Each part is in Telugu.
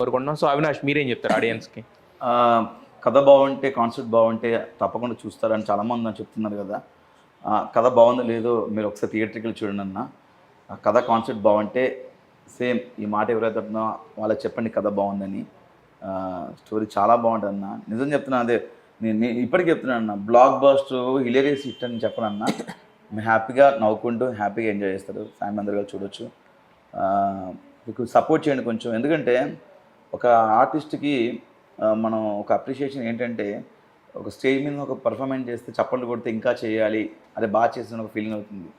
కోరుకుంటున్నాం. సో అవినాష్ మీరేం చెప్తారు ఆడియన్స్కి? ఆ, కథ బాగుంటే, కాన్సెప్ట్ బాగుంటే తప్పకుండా చూస్తారని చాలామంది నాకు చెప్తున్నారు కదా. కథ బాగుందో లేదో మీరు ఒకసారి థియేటర్కి చూడండి అన్న. ఆ కథ కాన్సెప్ట్ బాగుంటే సేమ్ ఈ మాట ఎవరైతే చెప్తున్నా వాళ్ళకి చెప్పండి కథ బాగుందని. స్టోరీ చాలా బాగుంటుంది అన్న, నిజం చెప్తున్నా. అదే నేను ఇప్పటికీ చెప్తున్నాను అన్న, బ్లాక్ బస్టర్ హిలేరియస్ హిట్ అని చెప్పనన్నా. మీరు హ్యాపీగా నవ్వుకుంటూ హ్యాపీగా ఎంజాయ్ చేస్తారు, ఫ్యామిలీ అందరిగా చూడొచ్చు. మీకు సపోర్ట్ చేయండి కొంచెం, ఎందుకంటే ఒక ఆర్టిస్ట్కి మనం ఒక అప్రిషియేషన్ ఏంటంటే ఒక స్టేజ్ మీద ఒక పర్ఫార్మెన్స్ చేస్తే చప్పట్లు కొడితే ఇంకా చేయాలి, అదే బాగా చేసిన ఒక ఫీలింగ్ అవుతుంది.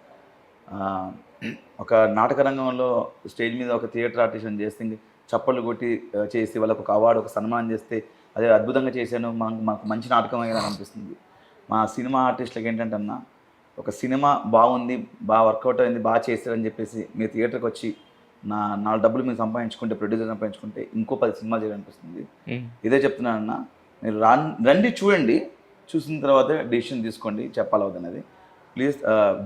ఒక నాటక రంగంలో స్టేజ్ మీద ఒక థియేటర్ ఆర్టిస్ట్ చేస్తే చప్పట్లు కొట్టి చేసి వాళ్ళకు ఒక అవార్డు, ఒక సన్మానం చేస్తే అదే అద్భుతంగా చేశాను, మాకు మంచి నాటకం అయ్యేదని అనిపిస్తుంది. మా సినిమా ఆర్టిస్టులకి ఏంటంటే అన్న, ఒక సినిమా బాగుంది, బాగా వర్కౌట్ అయింది, బాగా చేస్తారని చెప్పేసి మీరు థియేటర్కి వచ్చి నా డబ్బులు మీరు సంపాదించుకుంటే, ప్రొడ్యూసర్ సంపాదించుకుంటే ఇంకో 10 సినిమాలు చేయాలనిపిస్తుంది. ఇదే చెప్తున్నానన్నా, మీరు రండి చూడండి, చూసిన తర్వాత డెసిషన్ తీసుకోండి చెప్పాలి అవుతున్నది. Please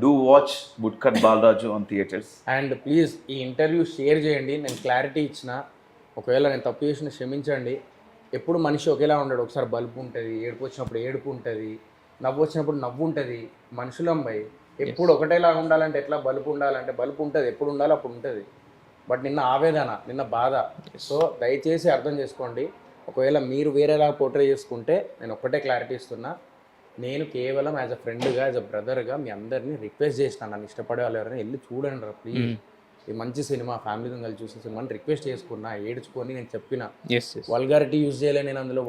do watch Woodcut Balaraju on theatres. And please ఈ ఇంటర్వ్యూ షేర్ చేయండి. నేను క్లారిటీ ఇచ్చిన, ఒకవేళ నేను తప్పు చేసిన క్షమించండి. ఎప్పుడు మనిషి ఒకేలా ఉండడు. ఒకసారి బలుపు ఉంటుంది, ఏడుపు వచ్చినప్పుడు ఏడుపు ఉంటుంది, నవ్వు వచ్చినప్పుడు నవ్వు ఉంటుంది. మనుషులం భయ్, ఎప్పుడు ఒకటేలా ఉండాలంటే ఎట్లా? బలుపు ఉండాలంటే బలుపు ఉంటుంది, ఎప్పుడు ఉండాలో అప్పుడు ఉంటుంది. బట్ నిన్న ఆవేదన, నిన్న బాధ. సో దయచేసి అర్థం చేసుకోండి. ఒకవేళ మీరు వేరేలా పోర్ట్రే చేసుకుంటే నేను ఒక్కటే క్లారిటీ ఇస్తున్నా, నేను కేవలం యాజ్ అ ఫ్రెండ్గా, యాజ్ అ బ్రదర్గా మీ అందరినీ రిక్వెస్ట్ చేసినా, నన్ను ఇష్టపడే వాళ్ళు ఎవరైనా వెళ్ళి చూడండి రా ప్లీజ్. ఈ మంచి సినిమా, ఫ్యామిలీతో కలిసి చూసిన సినిమాని రిక్వెస్ట్ చేసుకున్నా, ఏడ్చుకొని నేను చెప్పిన. వల్గారిటీ యూజ్ చేయలే నేను అందులో.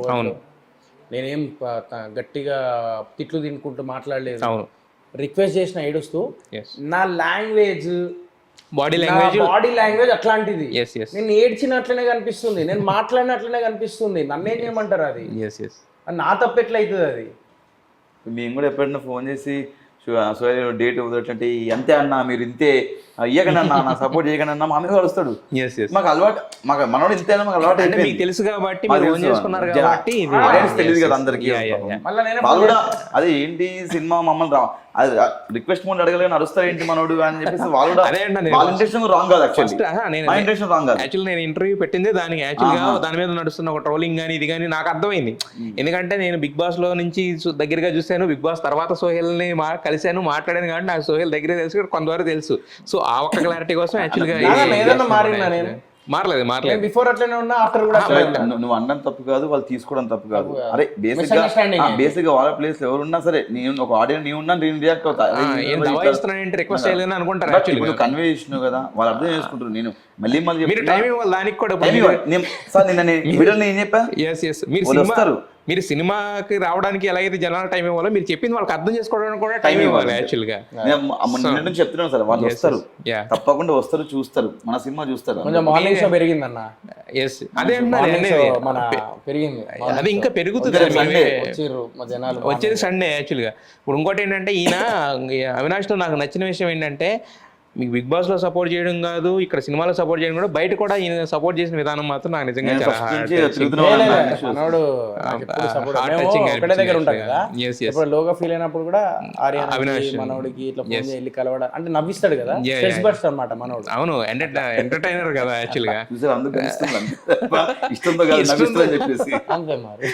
నేనేం గట్టిగా తిట్లు తినుకుంటూ మాట్లాడలేదు. రిక్వెస్ట్ చేసిన ఏడుస్తూ. నా లాంగ్వేజ్, బాడీ లాంగ్వేజ్ అట్లాంటిది. నేను ఏడ్చినట్లనే కనిపిస్తుంది, నేను మాట్లాడినట్లనే కనిపిస్తుంది. నన్నేం చేయమంటారు? అది నా తప్పు ఎట్లయితుంది? అది మేము కూడా ఎప్పుడైనా ఫోన్ చేసి డేట్ వదలట్లంటే అంతే అన్న, మీరు ఇంతే ఇయ్యకండి అన్న, నా సపోర్ట్ చేయకండి అన్న, మా మీద వస్తాడు. మాకు అలవాటు, మనోడు ఇంతేనా, మాకు అలవాటు అంటే మీకు తెలుసు కాబట్టి తెలియదు కదా అందరికి. వాళ్ళు కూడా అదే ఏంటి సినిమా మమ్మల్ని అది రిక్వెస్ట్ మోడ్ అడగలేని నడుస్తారు ఏంటి మనోడు అని చెప్పేసి వాళ్ళు కూడా వాళ్ళ ఇంటెన్షన్ రాంగ్ కాదు. యాక్చువల్లీ నేను ఇంటర్వ్యూ పెట్టిందే దానికి. యాక్చువల్గా దాని మీద నడుస్తున్న ఒక ట్రోలింగ్ కానీ ఇది కానీ నాకు అర్థమైంది. ఎందుకంటే నేను బిగ్ బాస్ లో నుంచి దగ్గరగా చూశాను, బిగ్ బాస్ తర్వాత సోహెల్ని కలిశాను, మాట్లాడాను కాబట్టి నాకు సోహెల్ దగ్గర తెలుసు, కొంతవరకు తెలుసు. సో ఆ ఒక్క క్లారిటీ కోసం యాక్చువల్గా మారలేదు. బిఫోర్ అట్లనే ఉన్నా, ఆఫ్టర్ కూడా. నువ్వు అనడం తప్పు కాదు, వాళ్ళు తీసుకోవడం తప్పు కాదు. అరే బేసిక్ గా వాళ్ళ ప్లేస్ ఎవరున్నా సరే, నేను ఒక ఆడియన్స్ నీ ఉన్నా నేను రియాక్ట్ అవుతా. రిక్వెస్ట్ చేయాలని అనుకుంటారు, కన్వే చేసినావు కదా, వాళ్ళు అర్థం చేసుకుంటారు. నేను మళ్ళీ దానికి కూడా సార్ నిన్న వీడియోలో నేను చెప్పా, మీరు సినిమాకి రావడానికి ఎలాగైతే జనాలు టైం ఇవ్వాలో మీరు చెప్పింది వాళ్ళకి అర్థం చేసుకోవడానికి కూడా టైం ఇవ్వాలి. యాక్చువల్గా నేను చెప్తున్నాను సార్, వాళ్ళు వస్తారు, తప్పకుండా వస్తారు, చూస్తారు, మన సినిమా చూస్తారు. మార్నింగ్ షో పెరిగిందన్న. అదే పెరిగింది, అది ఇంకా పెరుగుతుంది. వచ్చేది సండే. యాక్చువల్గా ఇప్పుడు ఇంకోటి ఏంటంటే, ఈయన అవినాష్లో నాకు నచ్చిన విషయం ఏంటంటే, మీకు బిగ్ బాస్ లో సపోర్ట్ చేయడం కాదు, ఇక్కడ సినిమాలో సపోర్ట్ చేయడం కూడా, బయట కూడా ఈయన సపోర్ట్ చేసిన విధానం మాత్రం నాకు నిజంగా లోగా ఫీల్ అయినప్పుడు కూడా అవినాష్ మనోడికి ఇట్లా ఫోన్ వెళ్ళి కలవడం అంటే నవ్విస్తాడు కదా, అన్నమాట మనోడు. అవును, ఎంటర్టైనర్ కదా యాక్చువల్ గా. ఇష్టంతో చెప్పేసి అంతే మరి.